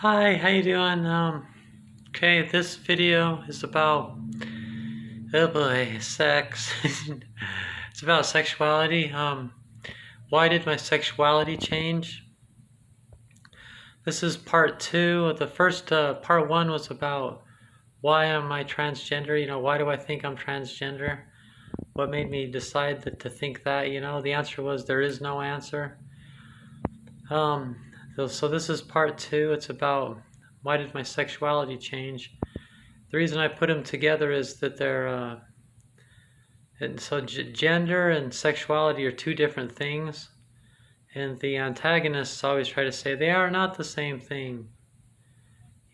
Hi, how you doing? Okay, this video is about, oh boy, sex. It's about sexuality. Why did my sexuality change? This is part two. The first, part one was about why am I transgender? Why do I think I'm transgender? What made me decide to think that? The answer was there is no answer. Um, so this is part two. It's about why did my sexuality change? The reason I put them together is that and so gender and sexuality are two different things, and the antagonists always try to say they are not the same thing,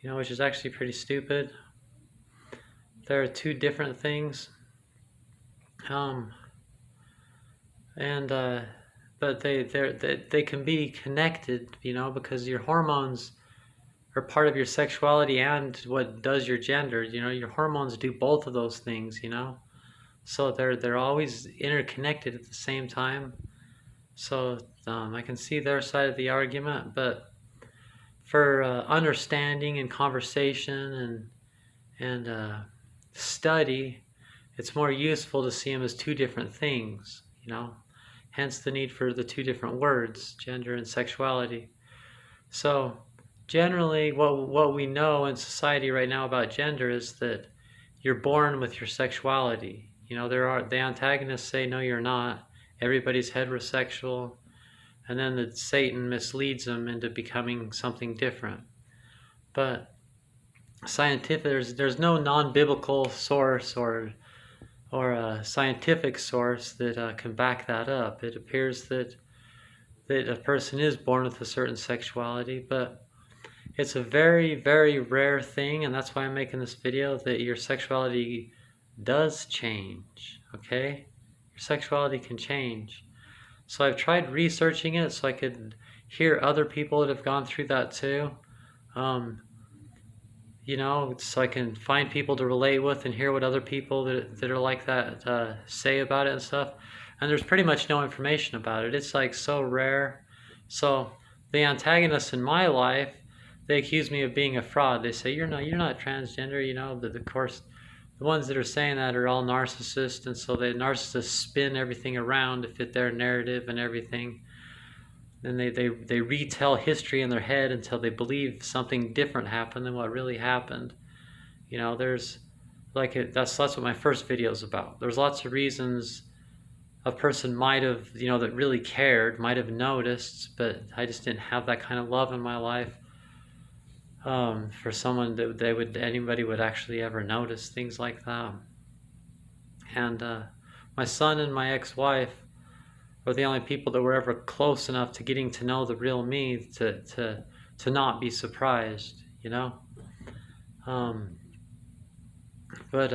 which is actually pretty stupid. There are two different things, um, and but they can be connected, because your hormones are part of your sexuality and what does your gender. Your hormones do both of those things, so they're always interconnected at the same time. So I can see their side of the argument, but for understanding and conversation and study, it's more useful to see them as two different things. Hence the need for the two different words, gender and sexuality. So generally, what we know in society right now about gender is that you're born with your sexuality. The antagonists say no, you're not. Everybody's heterosexual, and then Satan misleads them into becoming something different. But there's no non-biblical source or a scientific source that can back that up. It appears that a person is born with a certain sexuality, but it's a very, very rare thing, and that's why I'm making this video, that your sexuality does change, okay? Your sexuality can change. So I've tried researching it so I could hear other people that have gone through that too. So I can find people to relate with and hear what other people that are like that say about it and stuff. And there's pretty much no information about it. It's like so rare. So the antagonists in my life, they accuse me of being a fraud. They say you're not transgender. But of course, the ones that are saying that are all narcissists, and so the narcissists spin everything around to fit their narrative and everything. And they retell history in their head until they believe something different happened than what really happened. There's that's what my first video is about. There's lots of reasons a person might have, that really cared, might have noticed, but I just didn't have that kind of love in my life. For someone that anybody would actually ever notice things like that. And my son and my ex-wife were the only people that were ever close enough to getting to know the real me to not be surprised, um, but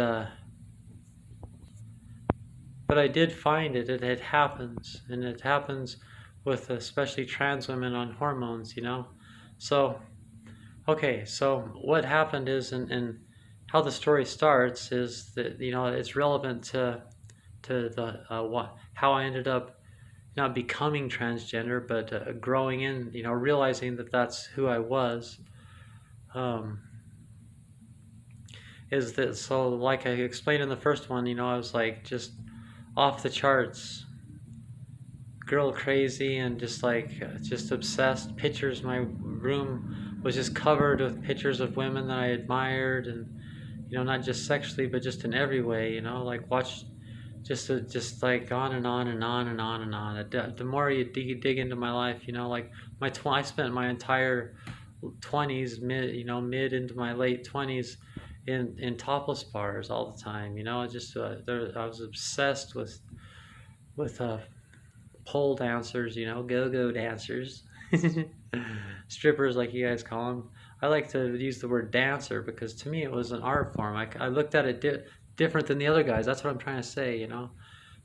I did find it. It happens, and it happens with especially trans women on hormones, so okay, so what happened is, and how the story starts is that it's relevant to the how I ended up not becoming transgender, but growing in, realizing that that's who I was. Is that so? Like I explained in the first one, I was like just off the charts, girl crazy, and just obsessed. Pictures, my room was just covered with pictures of women that I admired, and not just sexually, but just in every way. Like watch, just like on and on and on and on and on. The more you dig into my life, like I spent my entire 20s, mid into my late 20s, in topless bars all the time. I was obsessed with pole dancers, go-go dancers, strippers like you guys call them. I like to use the word dancer because to me it was an art form. I looked at it different than the other guys. That's what I'm trying to say.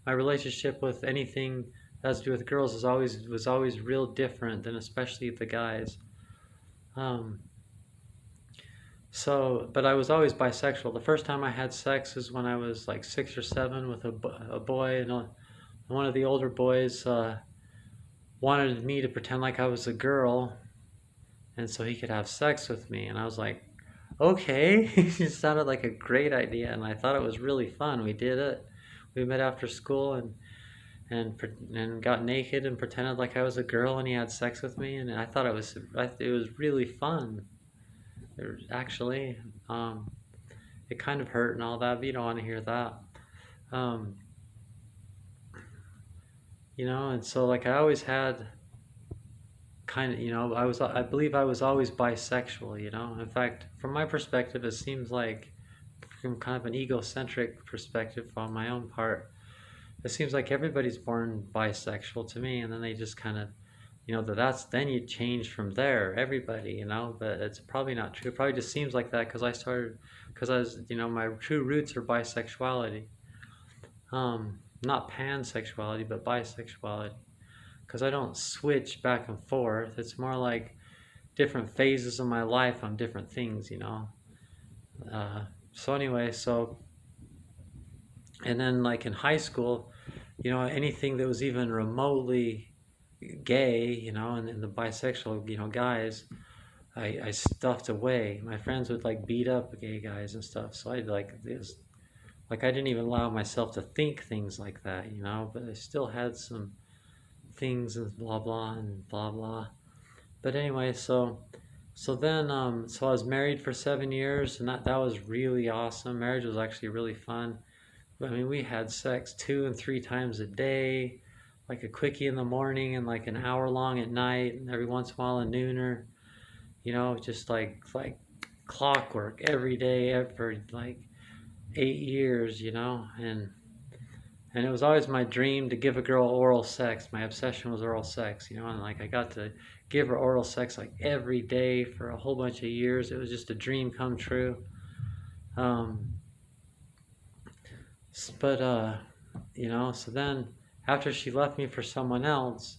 My relationship with anything that has to do with girls was always real different than especially the guys. But I was always bisexual. The first time I had sex is when I was like 6 or 7 with a boy, and one of the older boys wanted me to pretend like I was a girl, and so he could have sex with me. And I was like, okay. It sounded like a great idea, and I thought it was really fun. We did it. We met after school and got naked and pretended like I was a girl, and he had sex with me, and I thought it was really fun. Actually, um, it kind of hurt and all that, but you don't want to hear that. Um, and so like I always had kind of, I believe I was always bisexual. In fact, from my perspective, it seems like, from kind of an egocentric perspective on my own part, it seems like everybody's born bisexual to me, and then they just kind of, then you change from there, everybody, but it's probably not true. It probably just seems like that because I was, my true roots are bisexuality. Not pansexuality, but bisexuality. Because I don't switch back and forth. It's more like different phases of my life on different things. So anyway, and then like in high school, anything that was even remotely gay, and the bisexual, guys, I stuffed away. My friends would like beat up gay guys and stuff. So I didn't even allow myself to think things like that. But I still had some things and blah blah and blah blah. But anyway, so I was married for 7 years, and that was really awesome. Marriage was actually really fun. I mean, we had sex 2 and 3 times a day, like a quickie in the morning and like an hour long at night, and every once in a while a nooner. Just like clockwork every day for like 8 years. And it was always my dream to give a girl oral sex. My obsession was oral sex, and like I got to give her oral sex like every day for a whole bunch of years. It was just a dream come true. Um, but so then after she left me for someone else,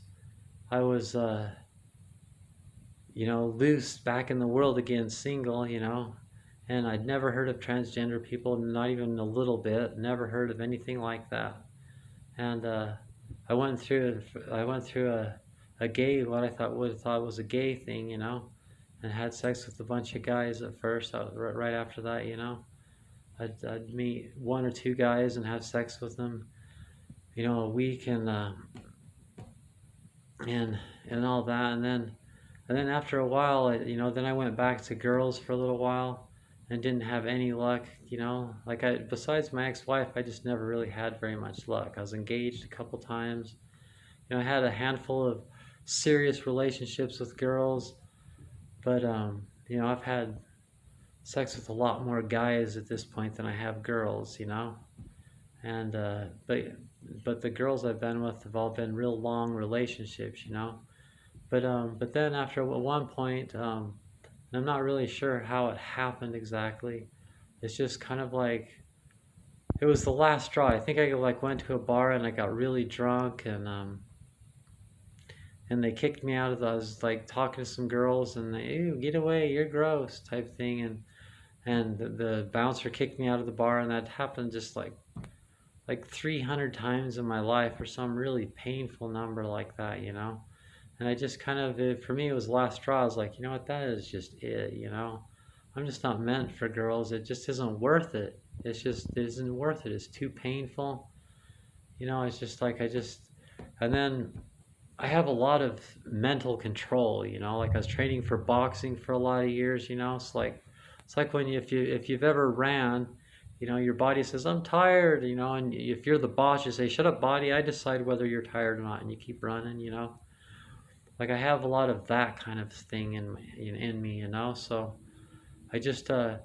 I was loose back in the world again, single. And I'd never heard of transgender people, not even a little bit. Never heard of anything like that. And I went through a gay, what I would have thought was a gay thing. And had sex with a bunch of guys at first. Right after that. I'd meet one or two guys and have sex with them, a week, and all that, and then after a while, then I went back to girls for a little while, and didn't have any luck. Like besides my ex-wife, I just never really had very much luck. I was engaged a couple times. I had a handful of serious relationships with girls, but I've had sex with a lot more guys at this point than I have girls. And but the girls I've been with have all been real long relationships. But then after one point, and I'm not really sure how it happened exactly. It's just kind of like it was the last straw. I think I like went to a bar and I got really drunk, and they kicked me out of I was like talking to some girls, and they, ew, get away, you're gross type thing, and the bouncer kicked me out of the bar, and that happened just like 300 times in my life, or some really painful number like that. And I just kind of, for me, it was the last straw. I was like, you know what, that is just it. I'm just not meant for girls. It just isn't worth it. It isn't worth it. It's too painful. It's just like, and then I have a lot of mental control. Like I was training for boxing for a lot of years. It's like when if you've ever ran, your body says, I'm tired, and if you're the boss, you say, shut up, body, I decide whether you're tired or not, and you keep running. Like I have a lot of that kind of thing in me. So I just I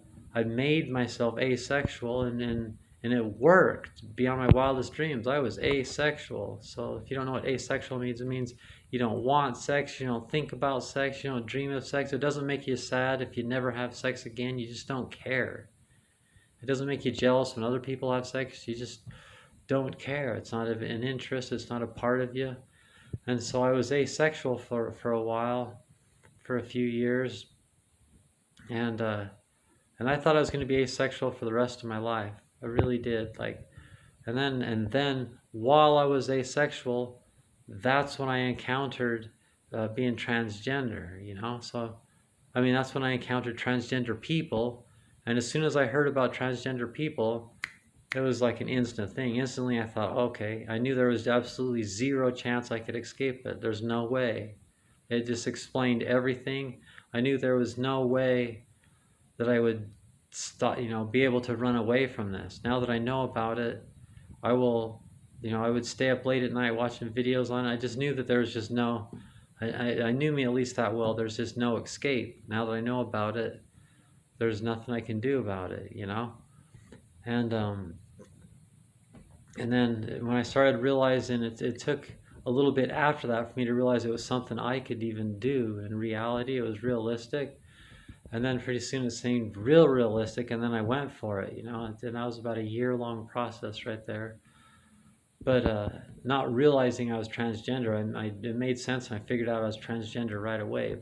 made myself asexual, and it worked beyond my wildest dreams. I was asexual. So if you don't know what asexual means, it means you don't want sex, you don't think about sex, you don't dream of sex. It doesn't make you sad if you never have sex again. You just don't care. It doesn't make you jealous when other people have sex. You just don't care. It's not an interest. It's not a part of you. And so I was asexual for a while, for a few years, and I thought I was going to be asexual for the rest of my life. I really did. And then while I was asexual, that's when I encountered being transgender. So I mean, that's when I encountered transgender people. And as soon as I heard about transgender people, it was like an instant thing. Instantly, I thought, okay, I knew there was absolutely zero chance I could escape it. There's no way. It just explained everything. I knew there was no way that I would stop, be able to run away from this. Now that I know about it, I will, I would stay up late at night watching videos on it. I just knew that there was just no, I knew me at least that well. There's just no escape. Now that I know about it, there's nothing I can do about it. And and then when I started realizing it took a little bit after that for me to realize it was something I could even do in reality. It was realistic. And then pretty soon it seemed realistic, and then I went for it. And that was about a year-long process right there. But not realizing I was transgender, it made sense, and I figured out I was transgender right away.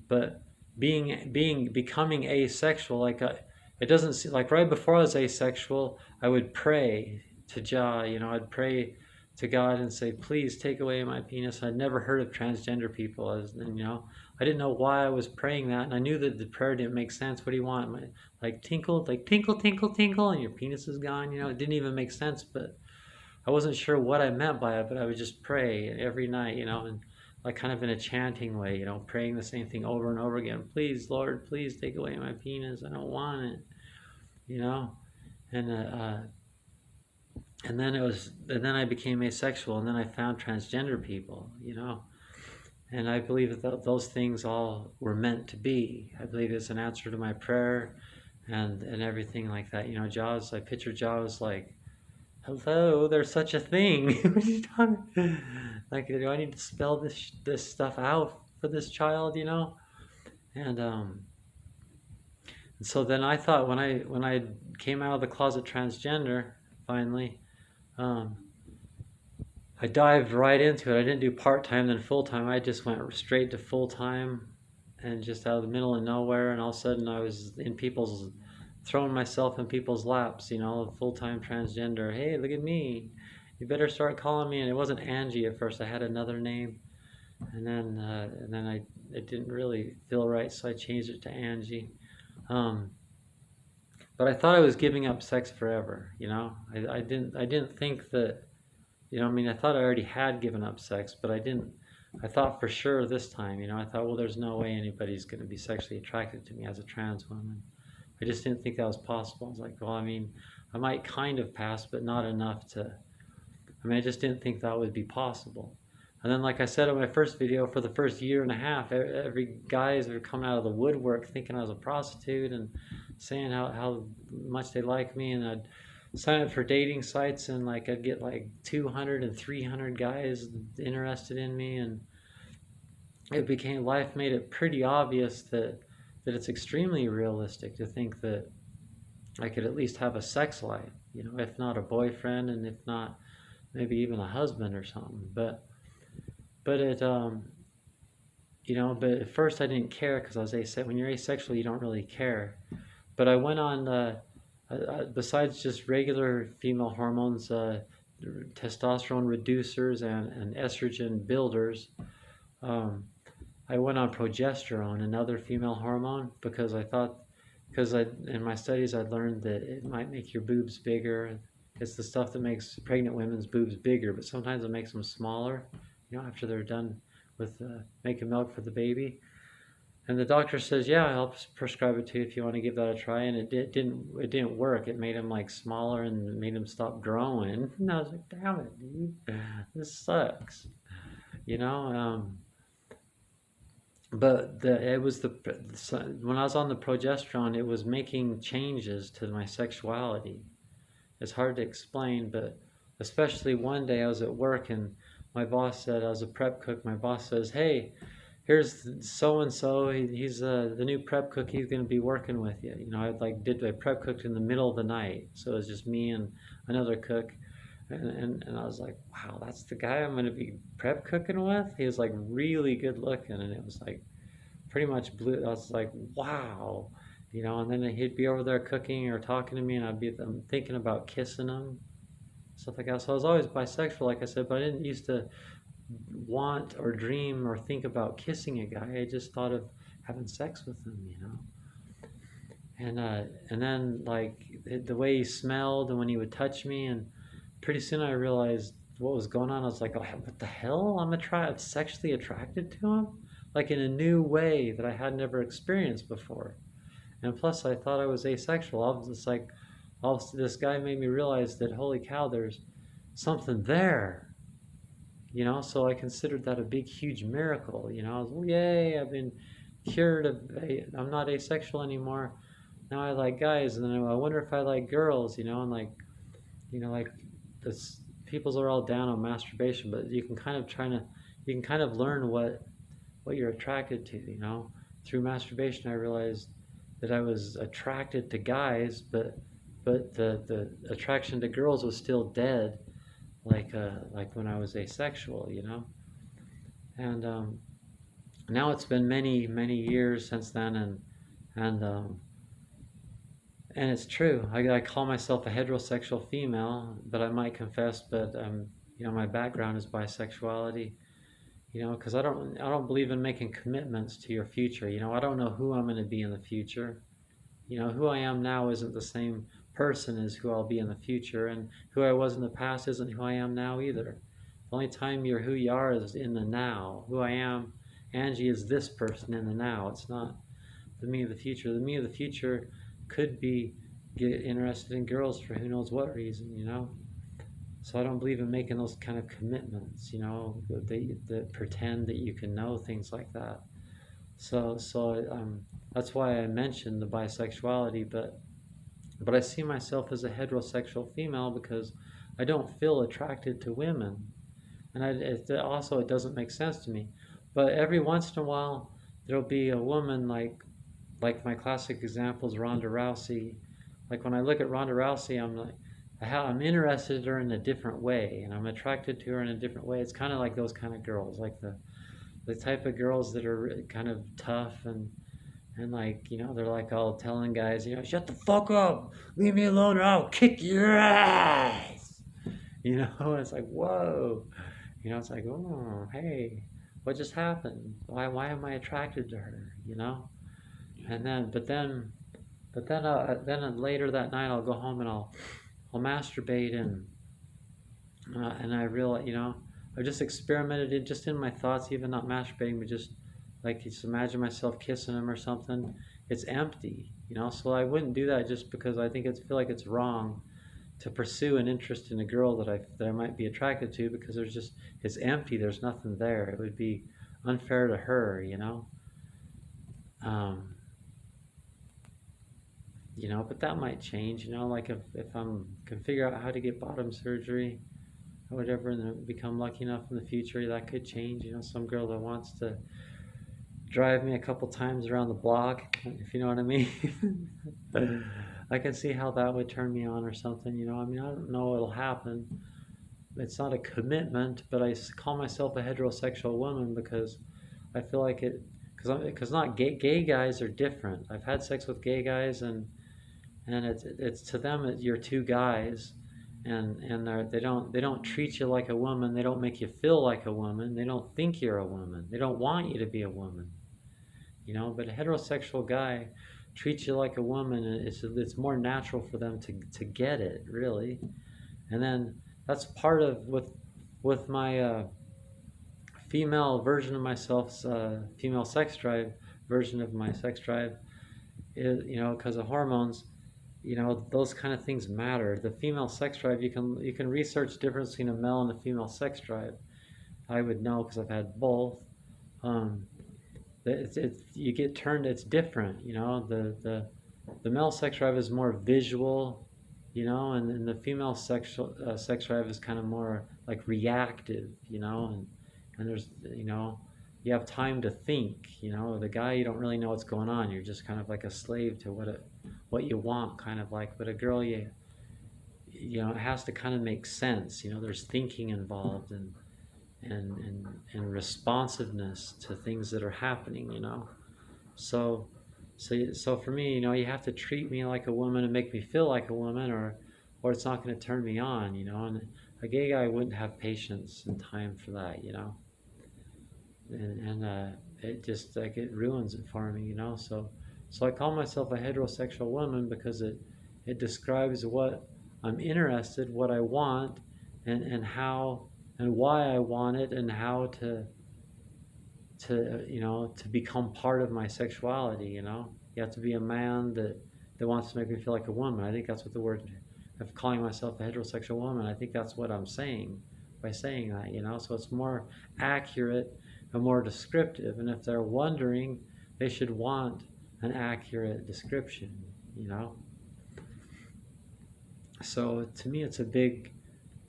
But becoming asexual, it doesn't seem like right before I was asexual, I would pray to Jah. I'd pray to God and say, please take away my penis. I'd never heard of transgender people, I didn't know why I was praying that, and I knew that the prayer didn't make sense. What do you want? Tinkle, tinkle, tinkle, tinkle, and your penis is gone. It didn't even make sense, but I wasn't sure what I meant by it. But I would just pray every night, and like kind of in a chanting way, praying the same thing over and over again. Please, Lord, please take away my penis. I don't want it, you know. And then I became asexual, and then I found transgender people. And I believe that those things all were meant to be. I believe it's an answer to my prayer and everything like that. Jaws, I picture Jaws like, hello, there's such a thing. What are you talking? Like, do I need to spell this stuff out for this child? And so then I thought when I came out of the closet transgender finally, I dived right into it. I didn't do part-time then full-time. I just went straight to full-time, and just out of the middle of nowhere, and all of a sudden I was throwing myself in people's laps, full-time transgender. Hey, look at me. You better start calling me. And it wasn't Angie at first. I had another name. And then it didn't really feel right, so I changed it to Angie. But I thought I was giving up sex forever, I didn't think that, I thought I already had given up sex, but I thought for sure this time, I thought, well, there's no way anybody's going to be sexually attracted to me as a trans woman. I just didn't think that was possible. I was like, well, I might kind of pass, but not enough to, I just didn't think that would be possible. And then, like I said in my first video, for the first year and a half, every guys are coming out of the woodwork thinking I was a prostitute and saying how much they like me, and I'd sign up for dating sites, and I'd get 200 and 300 guys interested in me, and life made it pretty obvious that it's extremely realistic to think that I could at least have a sex life, if not a boyfriend, and if not maybe even a husband or something. But it but at first I didn't care, because I was asexual. When you're asexual, you don't really care. But I went on, besides just regular female hormones, testosterone reducers and estrogen builders, I went on progesterone, another female hormone, because in my studies I'd learned that it might make your boobs bigger. It's the stuff that makes pregnant women's boobs bigger, but sometimes it makes them smaller, after they're done with making milk for the baby. And the doctor says, yeah, I'll prescribe it to you if you want to give that a try. And it didn't work. It made him smaller and made him stop growing. And I was like, damn it, dude, this sucks, But when I was on the progesterone, it was making changes to my sexuality. It's hard to explain, but especially one day I was at work, and my boss said, I was a prep cook. My boss says, hey, here's so-and-so, he's the new prep cook, he's going to be working with you. I prep cooked in the middle of the night, so it was just me and another cook, and I was like, wow, that's the guy I'm going to be prep cooking with? He was really good looking, and it was pretty much blue. I was like, wow, and then he'd be over there cooking or talking to me, and I'm thinking about kissing him, stuff like that. So I was always bisexual, like I said, but I didn't used to want or dream or think about kissing a guy. I just thought of having sex with him, and then like the way he smelled and when he would touch me, and pretty soon I realized what was going on. I was like, oh, what the hell? I'm sexually attracted to him, like in a new way that I had never experienced before. And plus, I thought I was asexual. I was just like, this guy made me realize that holy cow, there's something there, So I considered that a big, huge miracle. I was, yay, I've been cured of, I'm not asexual anymore. Now I like guys, and then I wonder if I like girls, and like this, people's are all down on masturbation, but you can kind of learn what you're attracted to, Through masturbation, I realized that I was attracted to guys, but the attraction to girls was still dead, like when I was asexual, And now it's been many many years since then, and um, and it's true. I call myself a heterosexual female, but I might confess, but my background is bisexuality. Because I don't believe in making commitments to your future. I don't know who I'm going to be in the future. Who I am now isn't the same person as who I'll be in the future, and who I was in the past isn't who I am now either. The only time you're who you are is in the now. Who I am, Angie, is this person in the now. It's not the me of the future. The me of the future could be get interested in girls for who knows what reason. So I don't believe in making those kind of commitments, that pretend that you can know things like that. So that's why I mentioned the bisexuality, but I see myself as a heterosexual female because I don't feel attracted to women, and it doesn't make sense to me. But every once in a while, there'll be a woman like my classic example is Ronda Rousey. Like when I look at Ronda Rousey, I'm interested in her in a different way, and I'm attracted to her in a different way. It's kind of like those kind of girls, like the type of girls that are kind of tough and like they're like all telling guys, shut the fuck up, leave me alone, or I'll kick your ass. It's like whoa, it's like oh hey, what just happened? Why am I attracted to her? And then later that night I'll go home and I'll masturbate and I realize I just experimented just in my thoughts, even not masturbating, but just imagine myself kissing him or something. It's empty, So I wouldn't do that just because I feel like it's wrong to pursue an interest in a girl that I might be attracted to because it's empty. There's nothing there. It would be unfair to her. Um, but that might change. Like if can figure out how to get bottom surgery or whatever, and then become lucky enough in the future, that could change. Some girl that wants to drive me a couple times around the block, if you know what I mean. I can see how that would turn me on or something. I don't know what'll happen. It's not a commitment, but I call myself a heterosexual woman because I feel like it. Because not gay guys are different. I've had sex with gay guys, and it's to them you're two guys, and they don't treat you like a woman. They don't make you feel like a woman. They don't think you're a woman. They don't want you to be a woman. But a heterosexual guy treats you like a woman, and it's more natural for them to get it really. And then that's part of with my female version of myself, female sex drive version of my sex drive, is because of hormones. Those kind of things matter. The female sex drive, you can research difference between a male and a female sex drive. I would know because I've had both. You get turned. It's different. The male sex drive is more visual, and the female sex drive is kind of more like reactive, and there's you have time to think. The guy, you don't really know what's going on. You're just kind of like a slave to what you want, kind of like. But a girl, it has to kind of make sense. There's thinking involved and responsiveness to things that are happening. So for me, you have to treat me like a woman and make me feel like a woman, or it's not going to turn me on. And a gay guy wouldn't have patience and time for that. And it just like it ruins it for me, you know. So I call myself a heterosexual woman because it describes what I'm interested, what I want, and how and why I want it, and how to to become part of my sexuality. You have to be a man that wants to make me feel like a woman. I think that's what the word of calling myself a heterosexual woman, I think that's what I'm saying by saying that. So it's more accurate and more descriptive, and if they're wondering, they should want an accurate description you know so to me, it's a big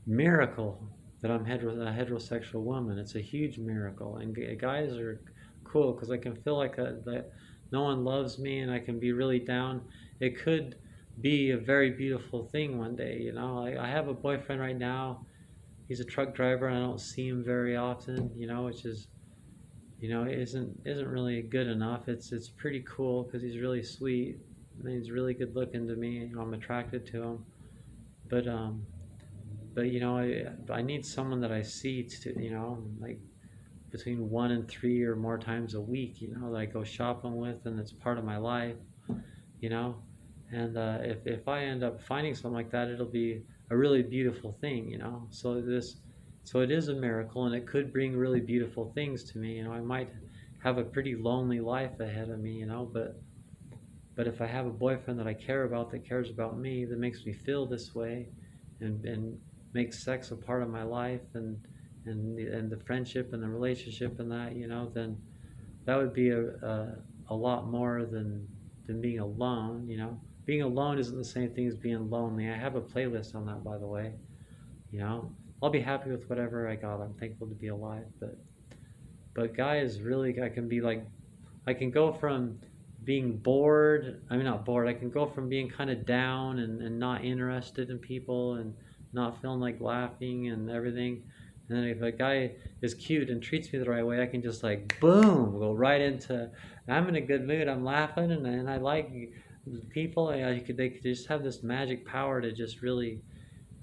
miracle that I'm a heterosexual woman. It's a huge miracle, and guys are cool because I can feel like that no one loves me, and I can be really down. It could be a very beautiful thing one day. I have a boyfriend right now. He's a truck driver, and I don't see him very often. Which is isn't really good enough. It's pretty cool because he's really sweet and he's really good looking to me. I'm attracted to him, but I need someone that I see to like between 1 and 3 or more times a week. That I go shopping with, and it's part of my life. You know, and if I end up finding something like that, it'll be a really beautiful thing. So it is a miracle, and it could bring really beautiful things to me. I might have a pretty lonely life ahead of me. But if I have a boyfriend that I care about, that cares about me, that makes me feel this way, and makes sex a part of my life, and the friendship and the relationship and that, then that would be a lot more than being alone. Being alone isn't the same thing as being lonely. I have a playlist on that, by the way. You know, I'll be happy with whatever I got. I'm thankful to be alive, but guys, really, I can go from being bored. I mean, not bored. I can go from being kind of down and not interested in people and not feeling like laughing and everything. And then if a guy is cute and treats me the right way, I can just like boom, go right into. I'm in a good mood. I'm laughing, and I like people. They could just have this magic power to just really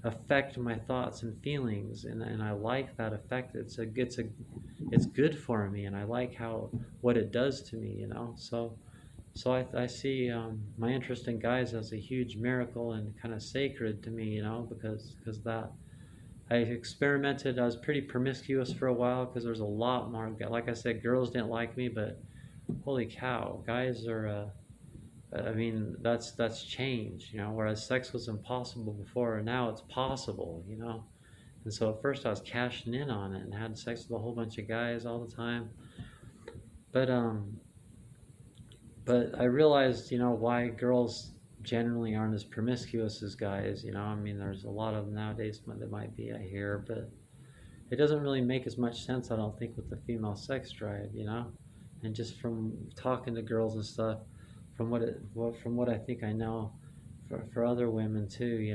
affect my thoughts and feelings, and I like that effect. It's good for me, and I like how what it does to me. So I see my interest in guys as a huge miracle and kind of sacred to me, because that I experimented. I was pretty promiscuous for a while because there's a lot more. Like I said, girls didn't like me, but holy cow, guys are. I mean, that's changed. Whereas sex was impossible before, and now it's possible. And so at first I was cashing in on it and had sex with a whole bunch of guys all the time. But but I realized, why girls generally aren't as promiscuous as guys. I mean, there's a lot of them nowadays that might be, I hear, but it doesn't really make as much sense, I don't think, with the female sex drive. And just from talking to girls and stuff, from what I think I know, for other women too.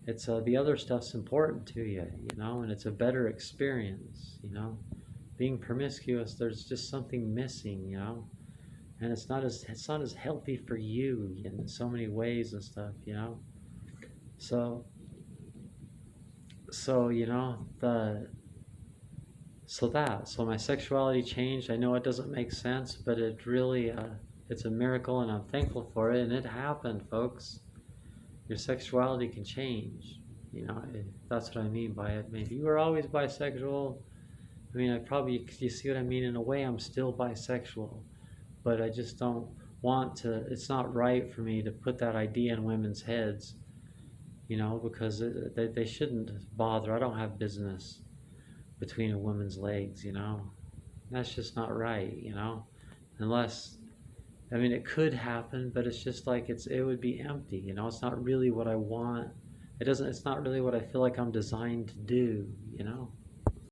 It's the other stuff's important to you, and it's a better experience. Being promiscuous, there's just something missing. And it's not as healthy for you in so many ways and stuff. So so the so my sexuality changed. I know it doesn't make sense, but it really it's a miracle, and I'm thankful for it. And it happened, folks. Your sexuality can change. That's what I mean by it. Maybe you were always bisexual. I mean, you see what I mean? In a way, I'm still bisexual, but I just don't want to. It's not right for me to put that idea in women's heads, because they shouldn't bother. I don't have business between a woman's legs. That's just not right. Unless, I mean, it could happen, but it's just like it would be empty. It's not really what I want. It's not really what I feel like I'm designed to do.